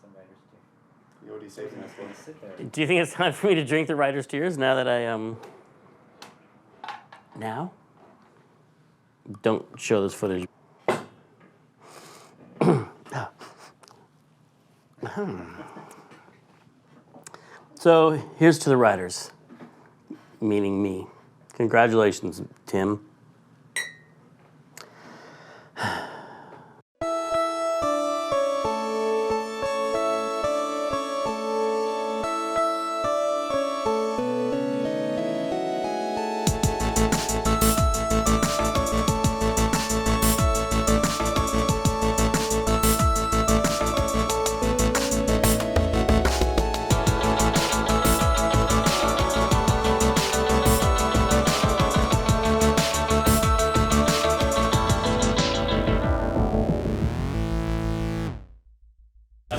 some writer's tears. What do you say to that? Do you think it's time for me to drink the writer's tears now that I Now? Don't show this footage. So here's to the writers, meaning me. Congratulations, Tim.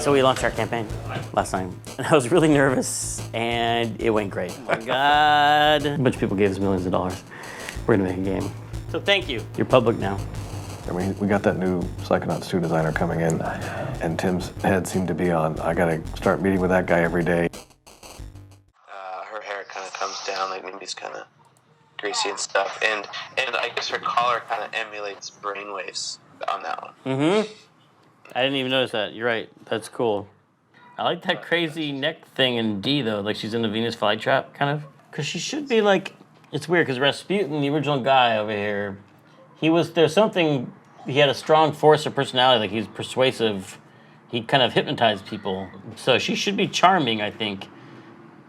So we launched our campaign last night, and I was really nervous, and it went great. Oh my God. A bunch of people gave us millions of dollars. We're gonna make a game. So thank you. You're public now. We got that new Psychonauts 2 designer coming in, and Tim's head seemed to be on, I gotta start meeting with that guy every day. Her hair kind of comes down, like maybe it's kind of greasy and stuff, and I guess her collar kind of emulates brainwaves on that one. Mm-hmm. I didn't even notice that. You're right. That's cool. I like that crazy neck thing in D, though. Like she's in the Venus flytrap, kind of. Because she should be like... It's weird, because Rasputin, the original guy over here, there's something... He had a strong force of personality. Like, he's persuasive. He kind of hypnotized people. So she should be charming, I think,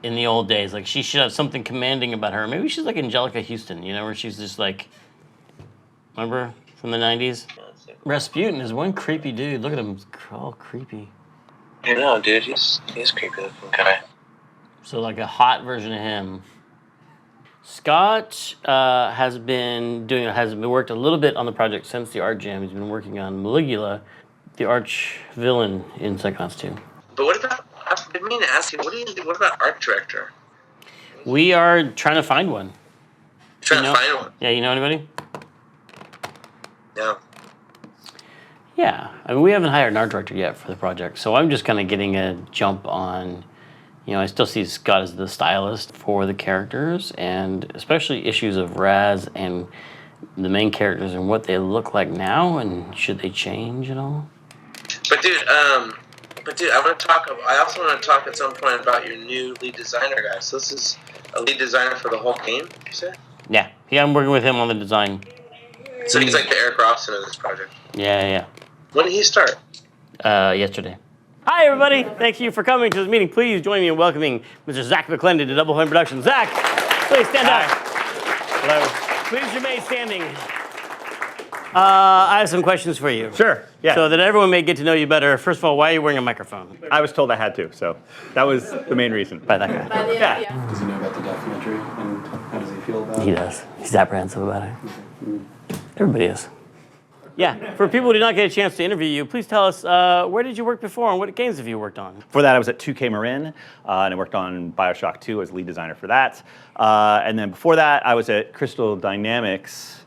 in the old days. Like, she should have something commanding about her. Maybe she's like Angelica Houston, you know, where she's just like... Remember? From the 90s? Rasputin is one creepy dude. Look at him, all creepy. I know, dude. He's a creepy looking guy. So like a hot version of him. Scott has been worked a little bit on the project since the art jam. He's been working on Maligula, the arch villain in Psychonauts 2. But what about? I didn't mean to ask you. What about art director? We are trying to find one. Trying to find one. Yeah, you know anybody? No. Yeah, I mean, we haven't hired an art director yet for the project, so I'm just kind of getting a jump on, you know, I still see Scott as the stylist for the characters, and especially issues of Raz and the main characters and what they look like now, and should they change at all? But dude, I also want to talk at some point about your new lead designer guy. So this is a lead designer for the whole game, you said? Yeah, I'm working with him on the design. So he's like the Eric Robson of this project. Yeah. When did he start? Yesterday. Hi, everybody. Thank you for coming to this meeting. Please join me in welcoming Mr. Zach McClendon to Double Fine Productions. Zach, please stand up. Hello. Please remain standing. I have some questions for you. Sure, yeah. So that everyone may get to know you better. First of all, why are you wearing a microphone? I was told I had to, so that was the main reason. By that guy. Yeah. Does he know about the documentary, and how does he feel about it? He does. He's apprehensive about it. Everybody is. Yeah, for people who did not get a chance to interview you, please tell us, where did you work before and what games have you worked on? For that, I was at 2K Marin, and I worked on Bioshock 2 as lead designer for that. And then before that, I was at Crystal Dynamics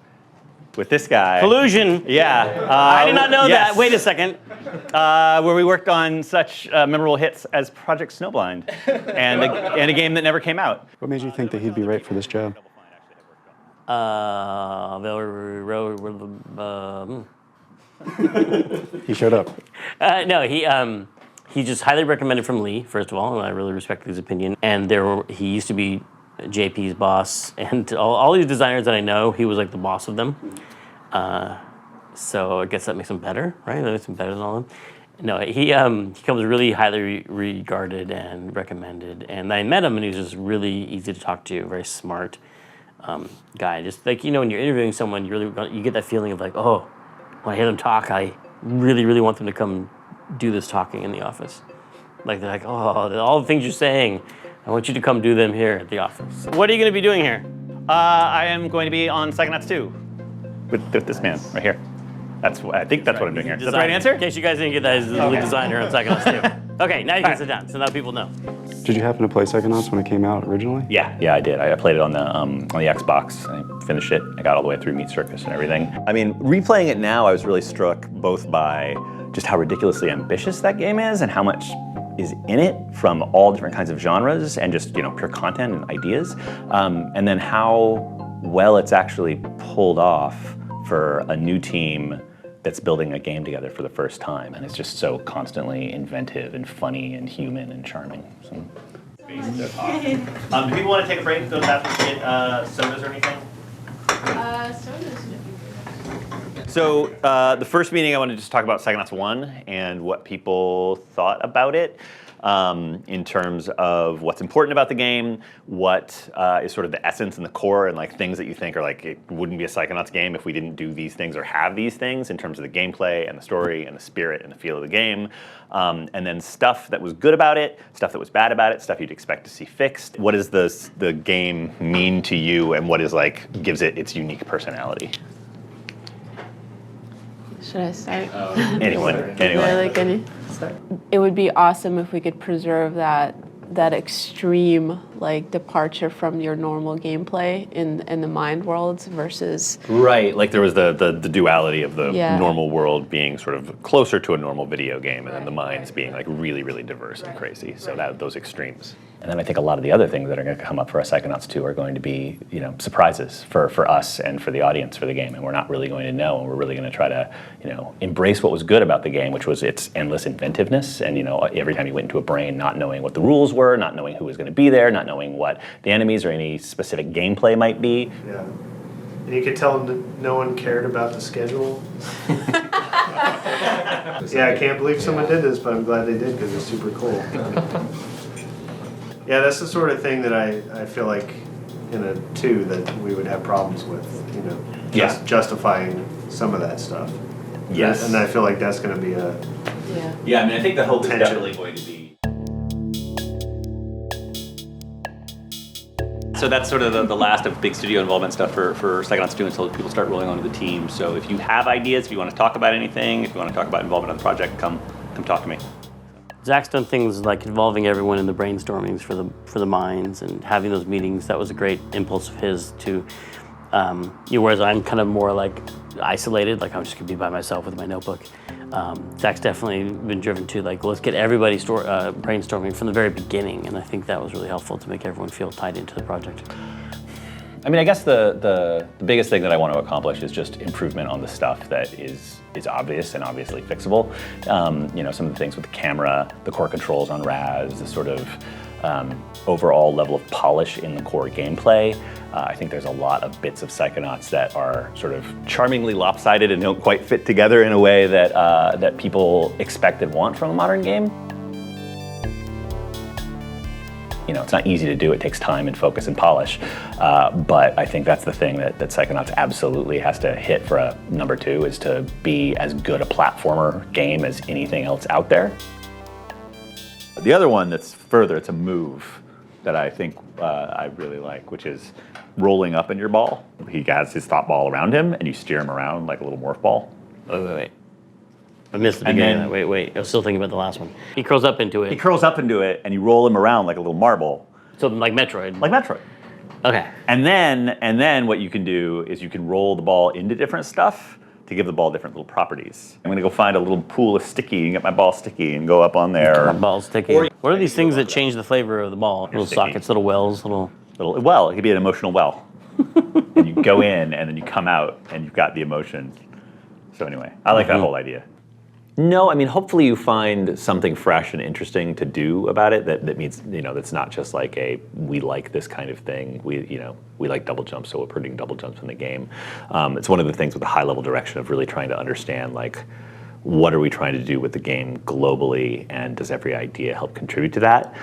with this guy. Collusion. Yeah. I did not know yes. that. Wait a second. Where we worked on such memorable hits as Project Snowblind and a game that never came out. What made you think that he'd be right for this job? He showed up. No, he just highly recommended from Lee, first of all, and I really respect Lee's opinion. And he used to be JP's boss, and all these designers that I know, he was like the boss of them. So I guess that makes him better, right? That makes him better than all of them. No, he comes really highly regarded and recommended. And I met him, and he was just really easy to talk to, very smart guy. Just like, you know, when you're interviewing someone, you get that feeling of like, oh, when I hear them talk, I really, really want them to come do this talking in the office. Like, they're like, oh, all the things you're saying, I want you to come do them here at the office. What are you going to be doing here? I am going to be on Psychonauts 2 with this man right here. I think that's what I'm doing here. Is that the right answer? In case you guys didn't get that, he's the lead designer on Psychonauts 2. Okay, now you can sit down, so now people know. Did you happen to play Psychonauts when it came out originally? Yeah, I did. I played it on the Xbox. I finished it. I got all the way through Meat Circus and everything. I mean, replaying it now, I was really struck both by just how ridiculously ambitious that game is and how much is in it from all different kinds of genres and just pure content and ideas, and then how well it's actually pulled off for a new team that's building a game together for the first time, and it's just so constantly inventive and funny and human and charming. So. Do people want to take a break, go to the bathroom, get sodas or anything? Sodas. So the first meeting, I want to just talk about Psychonauts 1 and what people thought about it in terms of what's important about the game, what is sort of the essence and the core, and like things that you think are like, it wouldn't be a Psychonauts game if we didn't do these things or have these things in terms of the gameplay and the story and the spirit and the feel of the game. And then stuff that was good about it, stuff that was bad about it, stuff you'd expect to see fixed. What does the game mean to you, and what is like gives it its unique personality? Should I start? Anyone. It would be awesome if we could preserve that extreme like departure from your normal gameplay in the mind worlds versus Right, like there was the duality of the Yeah. normal world being sort of closer to a normal video game, and then the minds being like really, really diverse and crazy. So that those extremes. And then I think a lot of the other things that are going to come up for Psychonauts 2 are going to be, surprises for us and for the audience for the game, and we're not really going to know, and we're really going to try to, embrace what was good about the game, which was its endless inventiveness, and every time you went into a brain, not knowing what the rules were, not knowing who was going to be there, not knowing what the enemies or any specific gameplay might be. Yeah. And you could tell no one cared about the schedule. Yeah, I can't believe someone did this, but I'm glad they did because it's super cool. Yeah, that's the sort of thing that I feel like in a 2 that we would have problems with, justifying some of that stuff. Yes. And I feel like that's going to be a... Yeah, I mean, I think the hope is Tension. definitely going to be. So that's sort of the last of big studio involvement stuff for Psychonauts 2 until people start rolling onto the team. So if you have ideas, if you want to talk about anything, if you want to talk about involvement on the project, come talk to me. Zach's done things like involving everyone in the brainstormings for the minds and having those meetings. That was a great impulse of his to, whereas I'm kind of more like isolated, like I'm just gonna be by myself with my notebook. Zach's definitely been driven to like, let's get everybody brainstorming from the very beginning, and I think that was really helpful to make everyone feel tied into the project. I mean, I guess the biggest thing that I want to accomplish is just improvement on the stuff that is obvious and obviously fixable. Some of the things with the camera, the core controls on Raz, the sort of overall level of polish in the core gameplay. I think there's a lot of bits of Psychonauts that are sort of charmingly lopsided and don't quite fit together in a way that people expect and want from a modern game. It's not easy to do. It takes time and focus and polish. But I think that's the thing that Psychonauts absolutely has to hit for a number 2, is to be as good a platformer game as anything else out there. The other one that's further, it's a move that I think I really like, which is rolling up in your ball. He has his thought ball around him, and you steer him around like a little morph ball. Wait. I missed the beginning of that. Wait. I was still thinking about the last one. He curls up into it. He curls up into it, and you roll him around like a little marble. So like Metroid. Like Metroid. Okay. And then what you can do is you can roll the ball into different stuff to give the ball different little properties. I'm gonna go find a little pool of sticky and get my ball sticky and go up on there. My ball's sticky. What are these things that change the flavor of the ball? Little sticky. sockets, little wells, little... Well, it could be an emotional well. And you go in and then you come out and you've got the emotion. So anyway, I like that whole idea. No, I mean, hopefully you find something fresh and interesting to do about it that means, that's not just like we like this kind of thing. We like double jumps, so we're putting double jumps in the game. It's one of the things with the high level direction of really trying to understand, like, what are we trying to do with the game globally, and does every idea help contribute to that?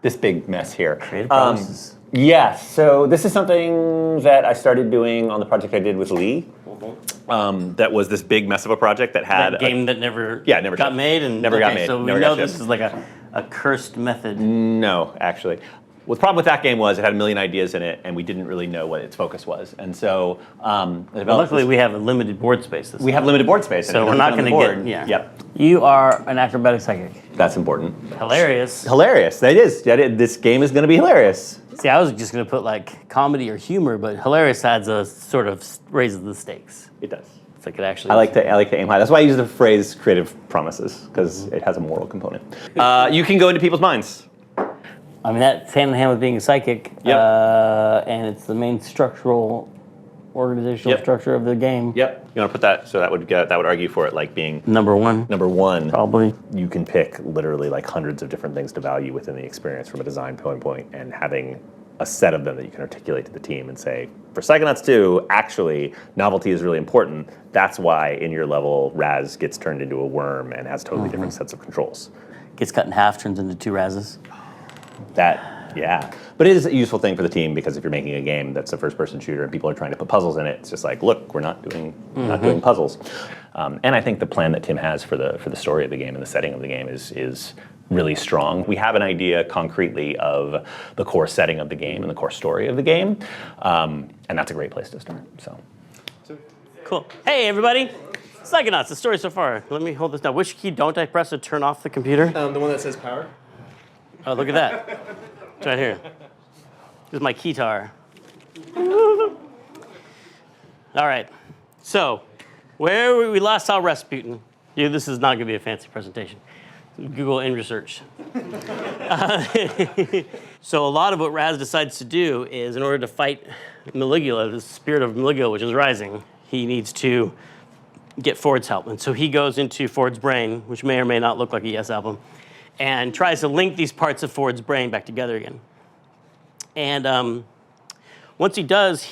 This big mess here. Creative process. Yes, so this is something that I started doing on the project I did with Lee. That was this big mess of a project that had That game that never never got made? And never got made. So we Never know got this shipped. is like a cursed method. No, actually. Well, the problem with that game was it had a million ideas in it, and we didn't really know what its focus was. And so, Luckily, we have a limited board space. we have limited board space. So and we're it not comes going on to the get... board. Yeah. Yep, You are an acrobatic psychic. that's important. Hilarious. Hilarious. That is. This game is going to be hilarious. See, I was just going to put like comedy or humor, but hilarious adds a sort of raises the stakes. It does. like it actually. I like to aim high. That's why I use the phrase creative promises, because it has a moral component. You can go into people's minds. I mean, that's hand in hand with being a psychic. Yep. And it's the main organizational Yep. structure of the game. Yep. You want to put that, so that would argue for it like being Number one. number one. Probably. You can pick literally like hundreds of different things to value within the experience from a design point, and having a set of them that you can articulate to the team and say, for Psychonauts 2, actually, novelty is really important. That's why in your level, Raz gets turned into a worm and has totally different sets of controls. Gets cut in half, turns into 2 Razes. Yeah. But it is a useful thing for the team, because if you're making a game that's a first-person shooter and people are trying to put puzzles in it, it's just like, look, we're not doing puzzles. And I think the plan that Tim has for the story of the game and the setting of the game is really strong. We have an idea concretely of the core setting of the game and the core story of the game, and that's a great place to start. So. Cool. Hey, everybody. Psychonauts, the story so far. Let me hold this down. Which key don't I press to turn off the computer? The one that says power. Oh, look at that. It's right here. This is my keytar. All right. So, where we last saw Rasputin. Yeah, this is not going to be a fancy presentation. Google image search. So a lot of what Raz decides to do is, in order to fight Maligula, the spirit of Maligula, which is rising, he needs to get Ford's help. And so he goes into Ford's brain, which may or may not look like a Yes album, and tries to link these parts of Ford's brain back together again. And once he does,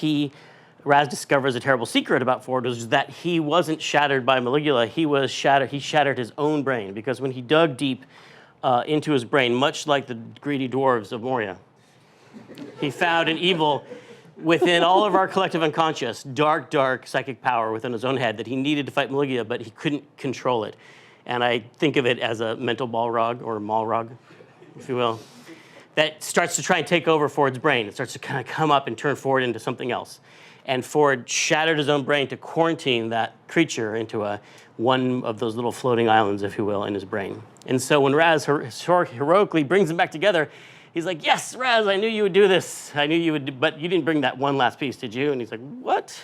Raz discovers a terrible secret about Ford, which is that he wasn't shattered by Maligula. He shattered his own brain, because when he dug deep into his brain, much like the greedy dwarves of Moria, he found an evil within all of our collective unconscious, dark, dark psychic power within his own head that he needed to fight Maligula, but he couldn't control it. And I think of it as a mental Balrog, or Malrog, if you will, that starts to try and take over Ford's brain. It starts to kind of come up and turn Ford into something else. And Ford shattered his own brain to quarantine that creature into one of those little floating islands, if you will, in his brain. And so when Raz heroically brings them back together, he's like, yes, Raz, I knew you would do this. I knew you would, but you didn't bring that one last piece, did you? And he's like, what?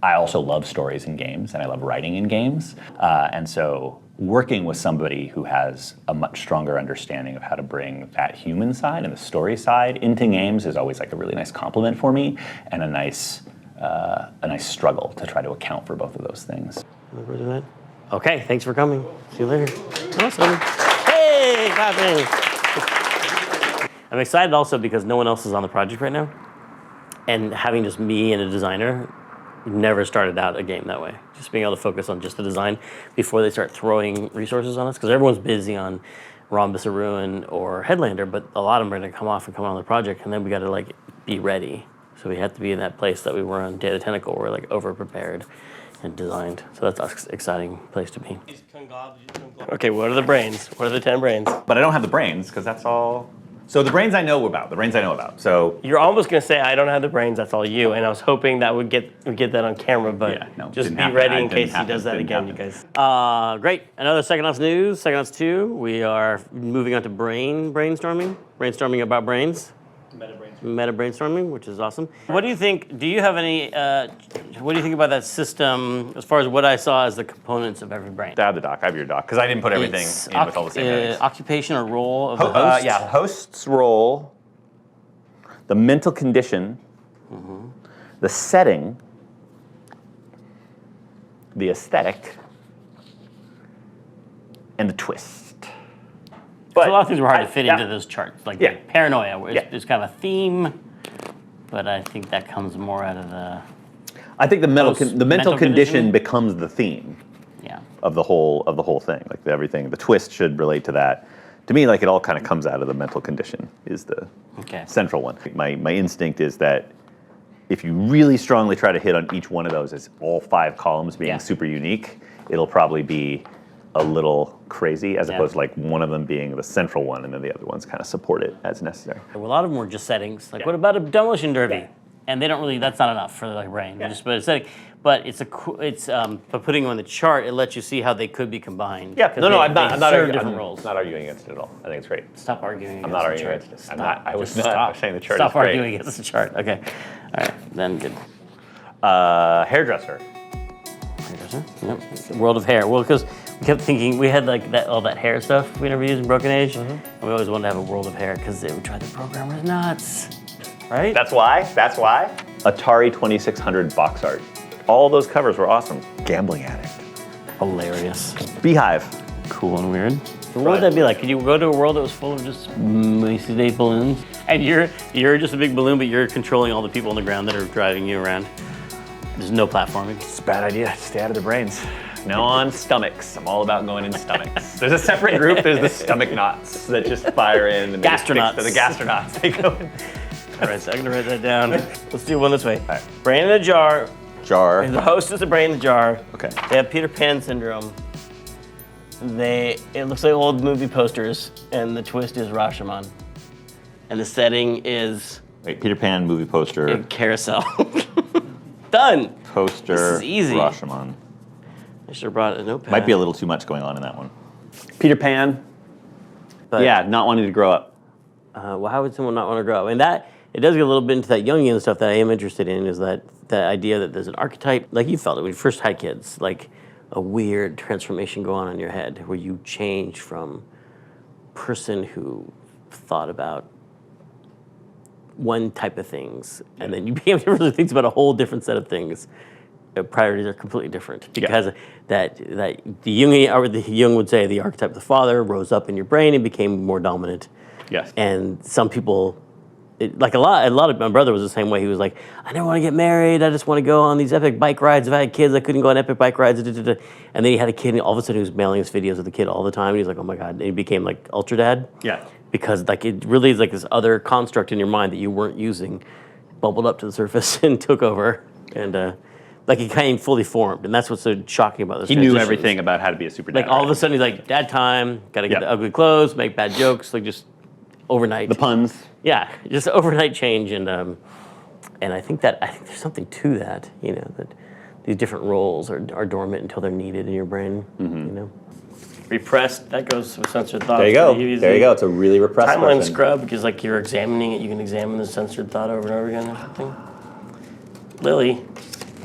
I also love stories in games, and I love writing in games. And so working with somebody who has a much stronger understanding of how to bring that human side and the story side into games is always like a really nice compliment for me, and a nice struggle to try to account for both of those things. Okay, thanks for coming. See you later. Awesome. Hey, clapping. I'm excited also because no one else is on the project right now, and having just me and a designer never started out a game that way. Just being able to focus on just the design before they start throwing resources on us, because everyone's busy on Rhombus of Ruin or Headlander, but a lot of them are going to come on the project, and then we got to like be ready. So we have to be in that place that we were on Day of the Tentacle, where we're like over prepared and designed. So that's an exciting place to be. Okay, what are the brains? What are the 10 brains? But I don't have the brains, because that's all. So the brains I know about. So You're almost going to say, I don't have the brains, that's all you. And I was hoping that we'd get that on camera, but Yeah, no, just didn't be happen. ready in It case didn't he does that happen. again, Didn't you guys. Great. Another Psychonauts news, Psychonauts 2. We are moving on to brainstorming. Brainstorming about brains. Meta brainstorming, which is awesome. What do you think? Do you have any? What do you think about that system as far as what I saw as the components of every brain? I have the doc. I have your doc, because I didn't put everything It's in with all the same headings. occupation or role of the host. Yeah, host's role, the mental condition, the setting, the aesthetic, and the twist. But a lot of things were hard to fit into those charts, like Yeah. paranoia, where Yeah. there's kind of a theme, but I think that comes more out of the I think the mental mental condition? becomes the theme yeah. of the whole thing. Like everything, the twist should relate to that. To me, like it all kind of comes out of the mental condition is the central one. My instinct is that if you really strongly try to hit on each one of those as all 5 columns being super unique, it'll probably be a little crazy, as opposed to like one of them being the central one and then the other ones kind of support it as necessary. Well, a lot of them were just settings. Like, what about a demolition derby? Yeah. And they don't really. That's not enough for the brain. Yeah. Just put a setting. But but putting them on the chart, it lets you see how they could be combined. Yeah. No, I'm not arguing against it at all. I think it's great. Stop arguing. I'm not arguing against it. I'm not. I was not. I was saying the chart is great. Stop arguing against the chart. Okay. All right. Then good. Hairdresser. Yep. World of Hair. Well, because we kept thinking we had like all that hair stuff we never used in Broken Age, and we always wanted to have a World of Hair because it would drive the programmers nuts, right? That's why. Atari 2600 box art. All those covers were awesome. Gambling Addict. Hilarious. Beehive. Cool and weird. So what would that be like? Could you go to a world that was full of just Macy Day balloons? And you're just a big balloon, but you're controlling all the people on the ground that are driving you around. There's no platforming. It's a bad idea. Stay out of the brains. Now on stomachs. I'm all about going in stomachs. There's a separate group. There's the stomach knots that just fire in. And Gastronauts. The gastronauts. They go in. All right, so I'm gonna write that down. Let's do one this way. All right. Brain in a jar. Jar. The host is a brain in a jar. Okay. They have Peter Pan syndrome. It looks like old movie posters, and the twist is Rashomon. And the setting is Wait, Peter Pan movie poster. a carousel. Done. Poster. This is easy. Rashomon. I should have brought a notepad. Might be a little too much going on in that one. Peter Pan. But, Yeah, not wanting to grow up. Well, how would someone not want to grow up? And that it does get a little bit into that Jungian stuff that I am interested in. Is that idea that there's an archetype, like you felt it when you first had kids, like a weird transformation go on in your head where you change from person who thought about one type of things, and then you became able to really think about a whole different set of things. Priorities are completely different because that the Jungian, or the Jung would say the archetype of the father rose up in your brain and became more dominant. Yes. And some people, like a lot of my brother was the same way. He was like, I never want to get married. I just want to go on these epic bike rides. If I had kids, I couldn't go on epic bike rides. And then he had a kid, and all of a sudden he was mailing us videos of the kid all the time. And he's like, oh my God. And he became like ultra dad. Yeah. Because like it really is like this other construct in your mind that you weren't using, bubbled up to the surface and took over. And like he came fully formed. And that's what's so shocking about this. He knew everything about how to be a super dad. Like all of a sudden he's like, dad time, gotta get the ugly clothes, make bad jokes, like just overnight. The puns. Yeah, just overnight change, and I think there's something to that, you know, that these different roles are dormant until they're needed in your brain, you know. Repressed, that goes with censored thoughts. There you go. There you go. It's a really repressed Timeline person. scrub, because like you're examining it, you can examine the censored thought over and over again or something. Lily.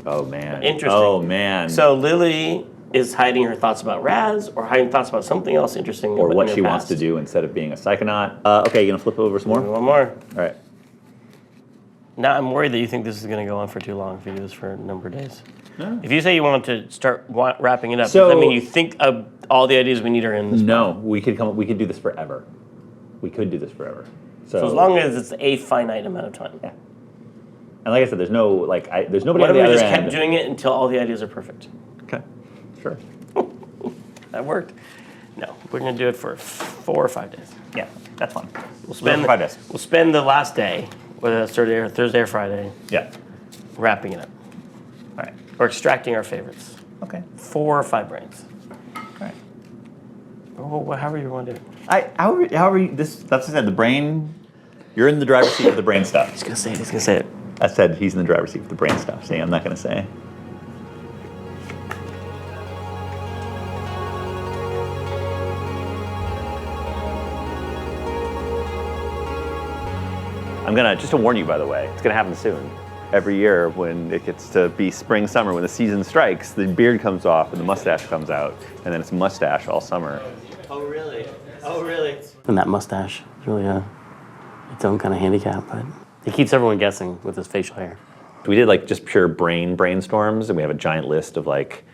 Oh man. Interesting. Oh man. So Lily is hiding her thoughts about Raz, or hiding thoughts about something else interesting. or what in her she wants past. to do instead of being a psychonaut. Okay, you gonna flip over some more? One more. All right. Now I'm worried that you think this is going to go on for too long if you do this for a number of days. No. If you say you want to start wrapping it up, So- does that mean you think of all the ideas we need are in this? No, we could do this forever. We could do this forever. So as long as it's a finite amount of time. Yeah. And like I said, there's no there's nobody What on if the we other just end. kept doing it until all the ideas are perfect? Okay. Sure. That worked. No, we're going to do it for 4 or 5 days. Yeah, that's fine. We'll spend 5 days. We'll spend the last day, whether that's Thursday or Friday, Yeah. wrapping it up. All right. Or extracting our favorites. Okay. 4 or 5 brains. All right. Well, however you want to do it. However you, that's what I said. The brain. You're in the driver's seat of the brain stuff. He's going to say it. He's going to say it. I said he's in the driver's seat with the brain stuff. See, I'm not going to say. I'm gonna, just to warn you by the way, it's gonna happen soon. Every year when it gets to be spring, summer, when the season strikes, the beard comes off and the mustache comes out, and then it's mustache all summer. Oh, really? Oh, really? And that mustache is really its own kind of handicap, but it keeps everyone guessing with his facial hair. We did like just pure brainstorms, and we have a giant list of like,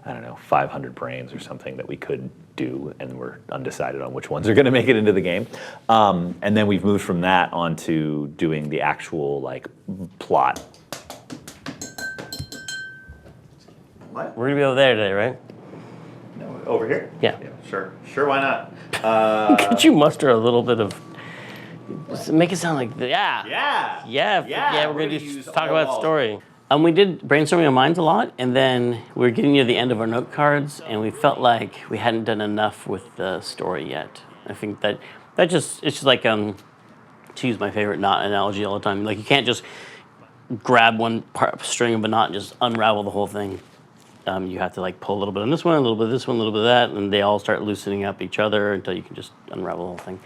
I don't know, 500 brains or something that we could do, and we're undecided on which ones are gonna make it into the game. And then we've moved from that onto doing the actual like plot. What? We're gonna be over there today, right? No, over here? Yeah. Sure. Sure, why not? Could you muster a little bit of, make it sound like, yeah, we're gonna use talk all about walls. story. We did brainstorming on minds a lot, and then we were getting near the end of our note cards, and we felt like we hadn't done enough with the story yet. I think it's just like, to use my favorite knot analogy all the time, like you can't just grab one string of a knot and just unravel the whole thing. You have to like pull a little bit on this one, a little bit of this one, a little bit of that, and they all start loosening up each other until you can just unravel the whole thing.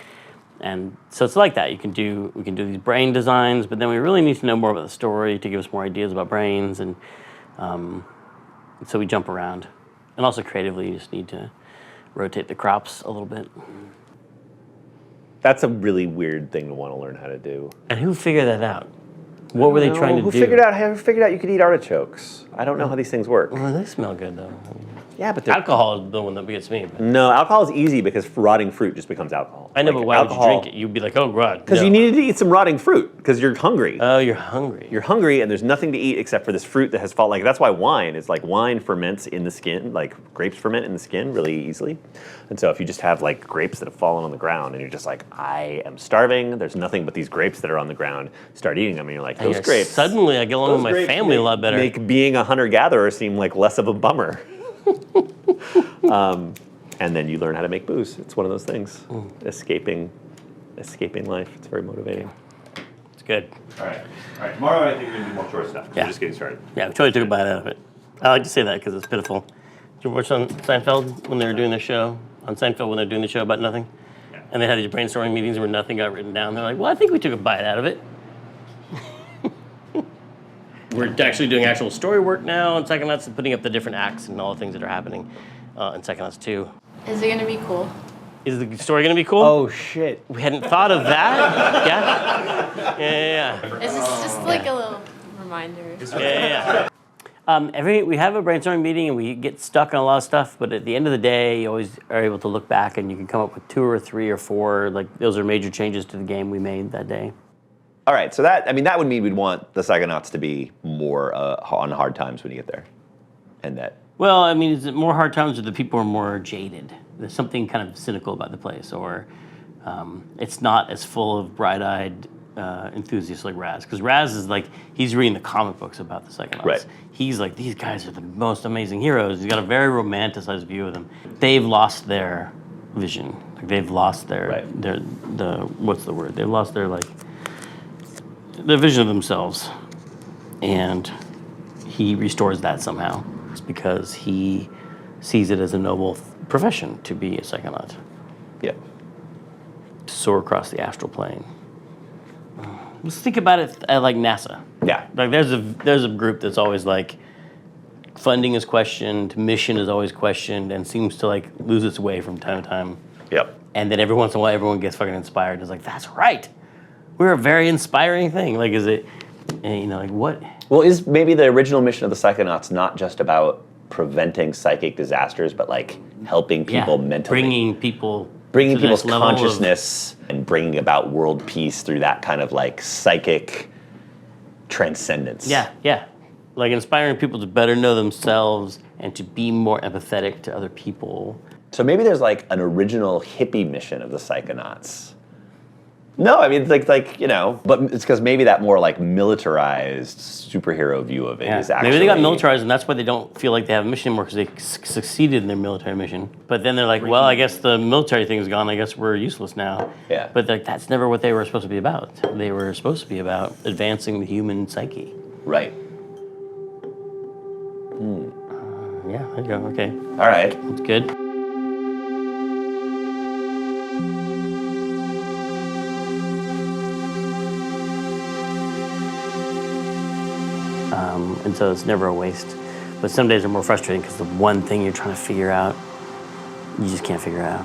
And so it's like that. We can do these brain designs, but then we really need to know more about the story to give us more ideas about brains. And So we jump around. And also creatively, you just need to rotate the crops a little bit. That's a really weird thing to want to learn how to do. And who figured that out? What were they trying to Who do? figured out you could eat artichokes? I don't know how these things work. Well, they smell good though. Yeah, but they're... Alcohol is the one that gets me. But No, alcohol is easy because rotting fruit just becomes alcohol. I know, Like, but why alcohol, would you drink it? You'd be like, oh, God. Because no. you needed to eat some rotting fruit because you're hungry. Oh, you're hungry. You're hungry and there's nothing to eat except for this fruit that has fallen. Like, that's why wine is like wine ferments in the skin, like grapes ferment in the skin really easily. And so if you just have like grapes that have fallen on the ground and you're just like, I am starving, there's nothing but these grapes that are on the ground, start eating them and you're like, And those grapes. Suddenly I get along with those my grapes family a lot better. Make being a hunter-gatherer seem like less of a bummer. And then you learn how to make booze. It's one of those things. Escaping life. It's very motivating. It's good. All right. Tomorrow I think we're gonna do more short stuff. Yeah. We're just getting started. Yeah, we totally took a bite out of it. I like to say that because it's pitiful. Did you watch on Seinfeld when they were doing the show? On Seinfeld when they're doing the show about nothing? Yeah. And they had these brainstorming meetings where nothing got written down. They're like, well, I think we took a bite out of it. We're actually doing actual story work now on Psychonauts and putting up the different acts and all the things that are happening in Psychonauts 2. Is it gonna be cool? Is the story going to be cool? Oh shit! We hadn't thought of that. Yeah. Is this just like a little reminder? Yeah. We have a brainstorming meeting and we get stuck on a lot of stuff, but at the end of the day, you always are able to look back and you can come up with 2 or 3 or 4. Like those are major changes to the game we made that day. All right, so that would mean we'd want the Psychonauts to be more on hard times when you get there, and that. Well, I mean, is it more hard times or the people are more jaded? There's something kind of cynical about the place, or it's not as full of bright-eyed enthusiasts like Raz. Because Raz is like, he's reading the comic books about the Psychonauts. Right. He's like, these guys are the most amazing heroes. He's got a very romanticized view of them. They've lost their vision. Like they've lost their what's the word? They've lost their their vision of themselves. And he restores that somehow. It's because he sees it as a noble profession to be a psychonaut. Yeah. To soar across the astral plane. Let's think about it like NASA. Yeah. Like there's a group that's always like, funding is questioned, mission is always questioned, and seems to like lose its way from time to time. Yep. And then every once in a while, everyone gets fucking inspired and is like, that's right. We're a very inspiring thing. Like, is it, like what? Well, is maybe the original mission of the Psychonauts not just about preventing psychic disasters, but like helping people mentally? Bringing people's consciousness and bringing about world peace through that kind of like psychic transcendence. Yeah. Like inspiring people to better know themselves and to be more empathetic to other people. So maybe there's like an original hippie mission of the Psychonauts. No, I mean, it's like but it's because maybe that more like militarized superhero view of it is actually... Maybe they got militarized and that's why they don't feel like they have a mission anymore because they succeeded in their military mission. But then they're like, well, I guess the military thing's gone. I guess we're useless now. Yeah. But like that's never what they were supposed to be about. They were supposed to be about advancing the human psyche. Right. Yeah, there you go. Okay. All right. That's good. And so it's never a waste. But some days are more frustrating because the one thing you're trying to figure out, you just can't figure out.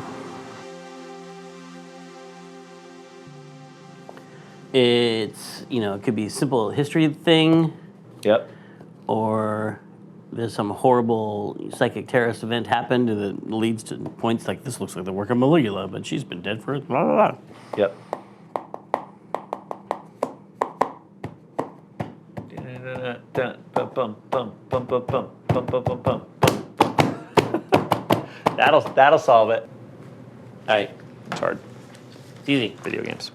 It's, it could be a simple history thing. Yep. Or there's some horrible psychic terrorist event happened that leads to points like, this looks like the work of Maligula, but she's been dead for blah, blah, blah. Yep. That'll solve it. All right. It's hard. It's easy. Video games.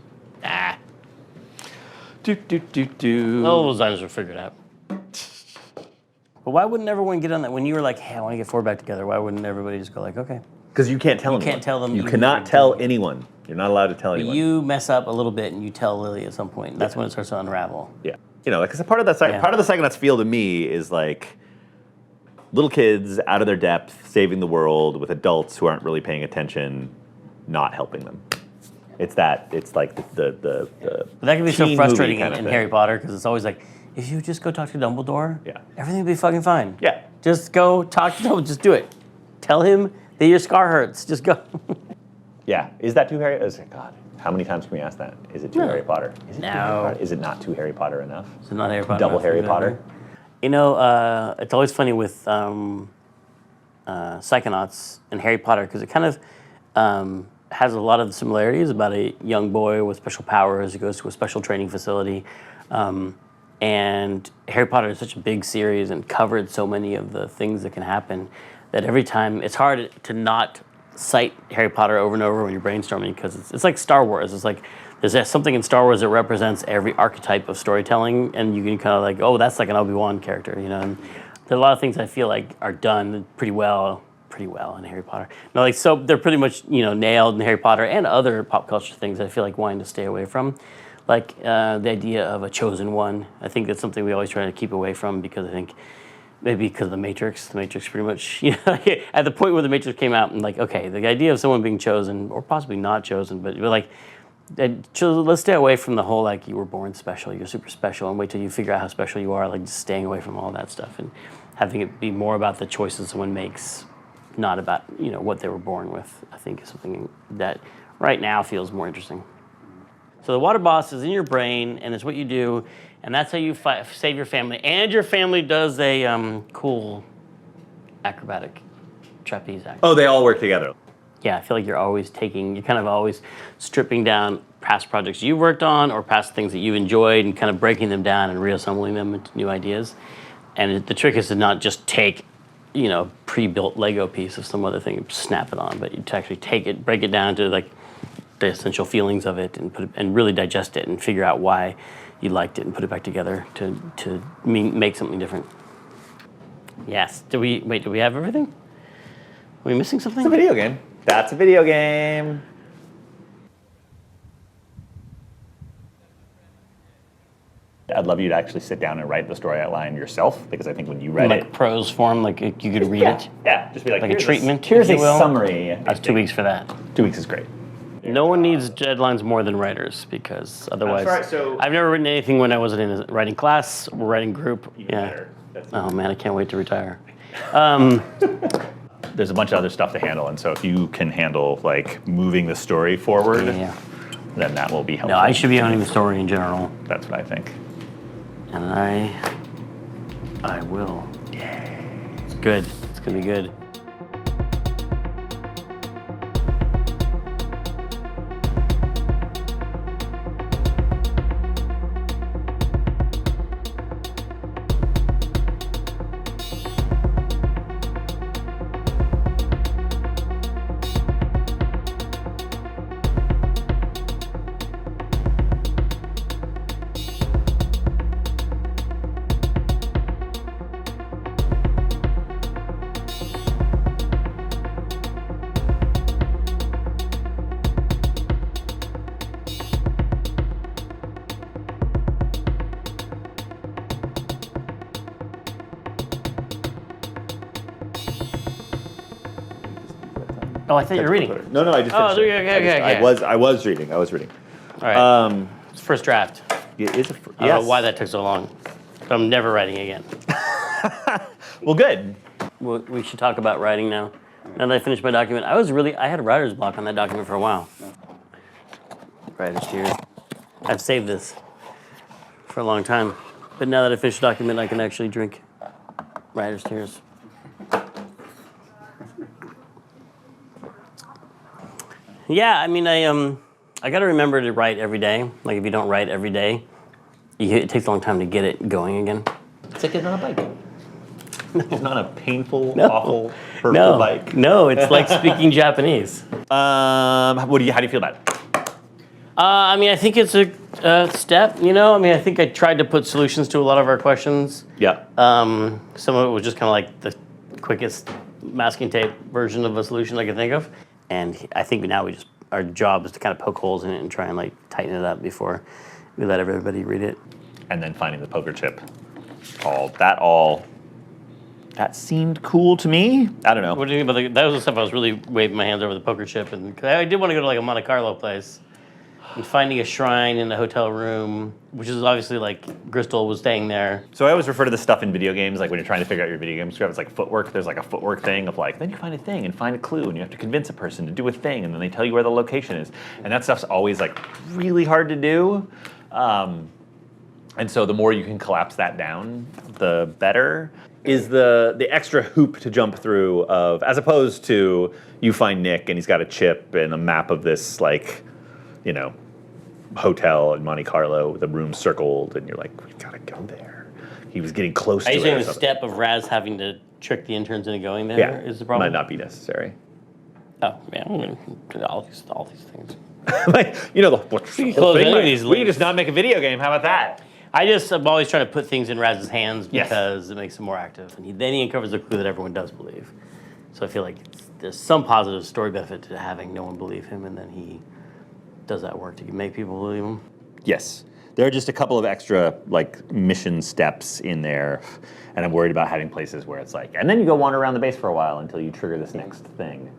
All those designers will figure it out. But why wouldn't everyone get on that? When you were like, hey, I want to get 4 back together, why wouldn't everybody just go like, okay? Because you can't tell them. You can't tell them. You cannot tell anyone. You're not allowed to tell anyone. You mess up a little bit and you tell Lily at some point. That's when it starts to unravel. Yeah. Because part of the Psychonauts feel to me is like little kids out of their depth, saving the world with adults who aren't really paying attention, not helping them. It's like the But that can be so teen frustrating movie kind in of Harry thing. Potter because it's always like, if you just go talk to Dumbledore, Yeah. everything will be fucking fine. Yeah. Just go talk to him. Just do it. Tell him that your scar hurts. Just go. Yeah. Is that too Harry? God, how many times can we ask that? Is it too No. Harry Potter? Is it too No. Harry Potter? Is it not too Harry Potter enough? It's not Harry Potter. Double enough, Harry exactly. Potter? You know, it's always funny with Psychonauts and Harry Potter because it kind of has a lot of similarities about a young boy with special powers who goes to a special training facility. And Harry Potter is such a big series and covered so many of the things that can happen that every time it's hard to not cite Harry Potter over and over when you're brainstorming because it's like Star Wars. It's like there's something in Star Wars that represents every archetype of storytelling, and you can kind of like, oh, that's like an Obi-Wan character, you know. And there are a lot of things I feel like are done pretty well in Harry Potter. No, like so they're pretty much nailed in Harry Potter and other pop culture things I feel like wanting to stay away from. Like the idea of a chosen one. I think that's something we always try to keep away from because I think maybe because of the Matrix pretty much, at the point where the Matrix came out and like, okay, the idea of someone being chosen or possibly not chosen, but like, let's stay away from the whole like you were born special, you're super special, and wait till you figure out how special you are, like just staying away from all that stuff and having it be more about the choices someone makes, not about, what they were born with, I think is something that right now feels more interesting. So the water boss is in your brain, and it's what you do, and that's how you save your family. And your family does a cool acrobatic trapeze act. Oh, they all work together. Yeah, I feel like you're kind of always stripping down past projects you've worked on or past things that you've enjoyed and kind of breaking them down and reassembling them into new ideas. And the trick is to not just take, pre-built Lego piece of some other thing and snap it on, but to actually take it, break it down to like the essential feelings of it and really digest it and figure out why you liked it and put it back together to make something different. Yes. Do we have everything? Are we missing something? It's a video game. That's a video game. I'd love you to actually sit down and write the story outline yourself because I think when you read it, prose form, like you could read it. Yeah, just be like a "Here's treatment. Here's if a you will. summary. That's 2 weeks for that. 2 weeks is great. No one needs deadlines more than writers because otherwise, right, so- I've never written anything when I wasn't in a writing class or writing group. Even better. That's- Oh man, I can't wait to retire. There's a bunch of other stuff to handle, and so if you can handle like moving the story forward, Yeah. then that will be helpful. No, I should be owning the story in general, That's what I think. and I will. It's good. It's gonna be good. Oh, I thought you were reading. No, I just. Oh, finished it. okay. I was reading. All right. It's first draft. It is a. I don't know why that took so long. But I'm never writing again. Well, good. We should talk about writing now. Now that I finished my document, I had a writer's block on that document for a while. Writer's tears. I've saved this for a long time. But now that I finished the document, I can actually drink writer's tears. Yeah, I mean, I got to remember to write every day. Like, if you don't write every day, it takes a long time to get it going again. It's like getting on a bike. It's not a painful, awful, hurtful No, bike. no, it's like speaking Japanese. How do you feel about it? I mean, I think it's a step, I mean, I think I tried to put solutions to a lot of our questions. Yeah. Some of it was just kind of like the quickest masking tape version of a solution I could think of. And I think now our job is to kind of poke holes in it and try and like tighten it up before we let everybody read it. And then finding the poker chip. That seemed cool to me. I don't know. What do you mean by that was the stuff I was really waving my hands over the poker chip. And 'cause I did want to go to like a Monte Carlo place. and finding a shrine in a hotel room, which is obviously like Bristol was staying there. So I always refer to this stuff in video games, like when you're trying to figure out your video game script, it's like footwork. There's like a footwork thing of like, then you find a thing and find a clue, and you have to convince a person to do a thing, and then they tell you where the location is. And that stuff's always like really hard to do. And so the more you can collapse that down, the better. Is the extra hoop to jump through of, as opposed to you find Nick and he's got a chip and a map of this like, you know, hotel in Monte Carlo, the room circled, and you're like, we gotta go there. He was getting close to Are it. you saying or the something. step of Raz having to trick the interns into going there is the problem? Might not be necessary. Oh, yeah, I mean, all these things. Like, you know, the close whole thing, any of like, these we can links. just not make a video game. How about that? I'm always trying to put things in Raz's hands Yes. because it makes him more active. And then he uncovers a clue that everyone does believe. So I feel like there's some positive story benefit to having no one believe him, and then he does that work to make people believe him. Yes. There are just a couple of extra like mission steps in there, and I'm worried about having places where it's like, and then you go wander around the base for a while until you trigger this next thing.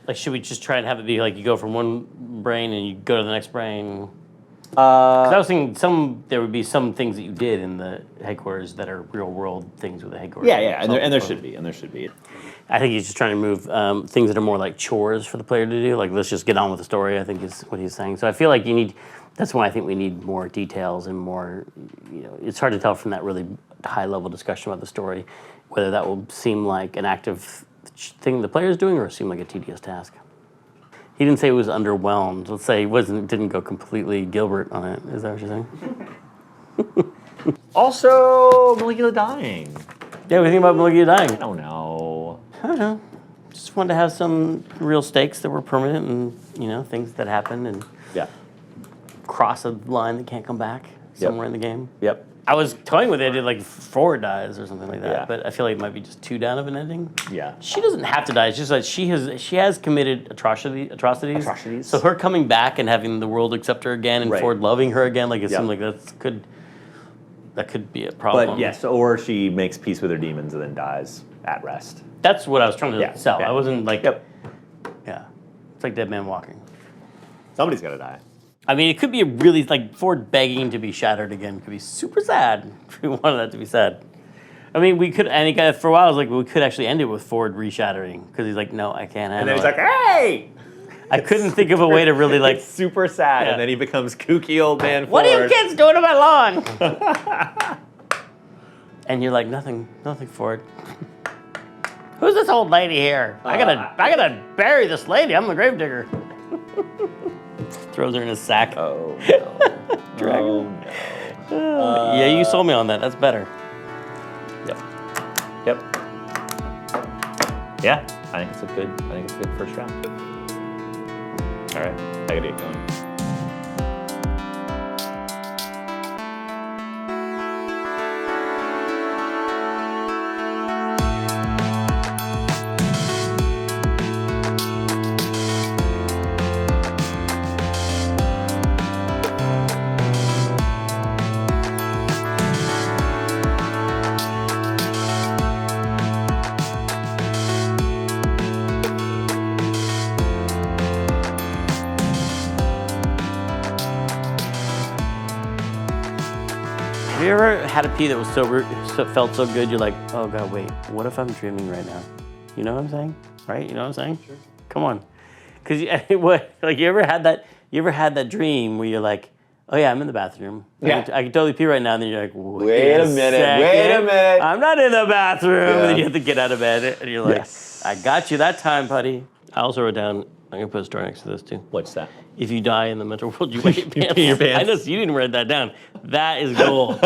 Like, should we just try and have it be like you go from one brain and you go to the next brain? 'Cause I was thinking there would be some things that you did in the headquarters that are real world things with the headquarters. And there should be. I think he's just trying to move things that are more like chores for the player to do. Like, let's just get on with the story, I think is what he's saying. So I feel like that's why I think we need more details and more, it's hard to tell from that really high level discussion about the story, whether that will seem like an active thing the player's doing or seem like a tedious task. He didn't say he was underwhelmed. Let's say he didn't go completely Gilbert on it. Is that what you're saying? Also, Maligula dying. Yeah, we think about Maligula dying. I don't know. I don't know. Just wanted to have some real stakes that were permanent and, things that happened and Yeah. cross a line that can't come back somewhere in the game. Yep. I was toying with the idea like Ford dies or something like that, Yeah. but I feel like it might be just too down of an ending. Yeah. She doesn't have to die. It's just like she has committed atrocities. Atrocities. So her coming back and having the world accept her again and Right. Ford loving her again, like it Yep. seemed like that could be a problem. But yes, or she makes peace with her demons and then dies at rest. That's what I was trying to Yeah, sell. yeah. I wasn't like, Yep. yeah, it's like Dead Man Walking. Somebody's got to die. I mean, it could be a really, like, Ford begging to be shattered again could be super sad if we wanted that to be sad. I mean, we could, and for a while, I was like, we could actually end it with Ford reshattering because he's like, no, I can't handle And then he's it. like, hey! I couldn't think of a way to really, like, It's super sad, Yeah. and then he becomes kooky old man what are you Ford. kids doing to my lawn? And you're like, nothing, Ford. Who's this old lady here? I gotta bury this lady. I'm the gravedigger. Throws her in his sack. Oh, no. Dragon. Yeah, you sold me on that. That's better. Yep. Yeah, I think it's a good first round. All right, I gotta get going. Have you ever had a pee that was felt so good you're like, oh god, wait, what if I'm dreaming right now? You know what I'm saying? Right? You know what I'm saying? Sure. Come on, because you ever had that dream where you're like, oh yeah, I'm in the bathroom. Yeah. I can totally pee right now. And then you're like, Wait a minute. I'm not in the bathroom. Yeah. And then you have to get out of bed, and you're like, Yes. I got you that time, buddy. I also wrote down. I'm gonna put a story next to this too. What's that? If you die in the mental world, you wet your pants. pee your pants. I know, you didn't write that down. That is gold.